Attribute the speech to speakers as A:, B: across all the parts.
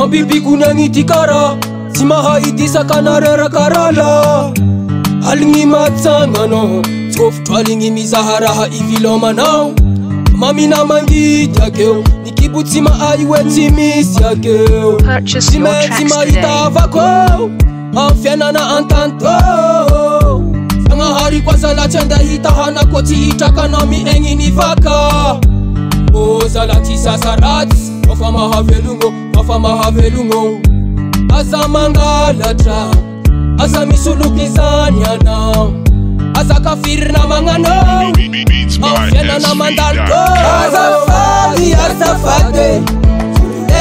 A: Mabibi kunangiti kara si mahaiti sakanarera karala alingi matsangano tsofotro alingi mizaharaha ivilomanao mamina mangity akeo nikibutsy mahay hoe tsy misy akeo tsy maintsy mahita avako am fiainana antanto fagnahary koa zalatsy andahita hanako tsy hitrakanao miegny ny vaka o zalatsy sasaratsy mafa mahavelogno aza mangalatra aza misoloky zany anao aza kafirina magnanao am fiainana mandaloko azafady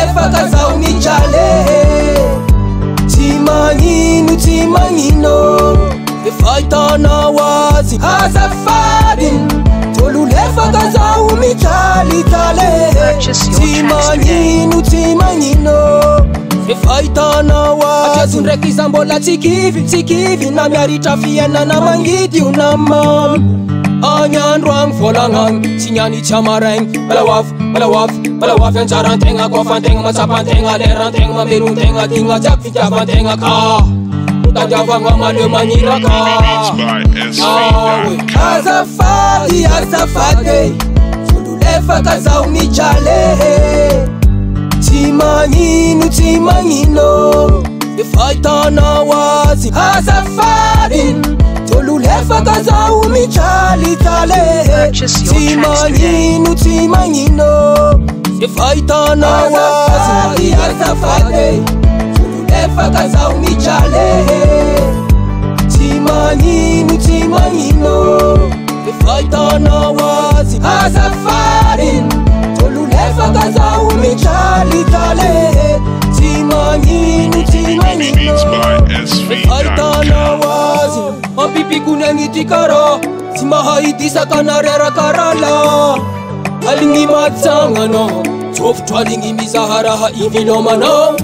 A: efaka zaho mitrale tsy magnino efa hitanao azy azafady tololefaka zaho mitralitale tsy magnino efa hitanao azy ndraiky iza mbola tsy kivy na miaritra fiainana mangidy io namamy agny andro agny volagnagny tsy nianitsy amaraigny malahoavy anjarantegna koa fantegna matsapantegna lerantegna mamelontegna digna jiaby fitiavantegna ka tadiavagna maleo magniraka azafady tololefaka zaho mitrale tsy magnino efa hitanao azy azafady tololefaka zaho mitralitale tsy magnino efa hitanao azy azafady tololefaka zaho mitrale tsy magnino efa hitanao azy azafady tololefaka zaho mitralitale tsy magnino efa hitanao azy mabibi kunangity kara tsy mahaity sakanarera karala aligny matsanganao tsofotro aligny mizaharaha ivilomanao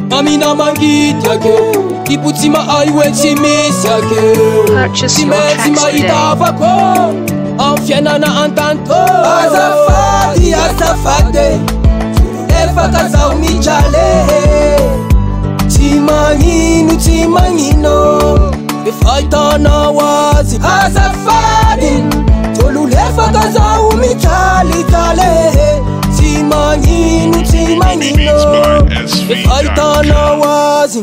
A: mamina mangity akeo kibutsy mahay hoe tsy misy akeo tsy maintsy mahita avako am fiainana antanto azafady tololefaka zaho mitrale tsy magnino efa hitanao azy azafady tololefaka zaho mitralitale tsy magnino efa hitanao azy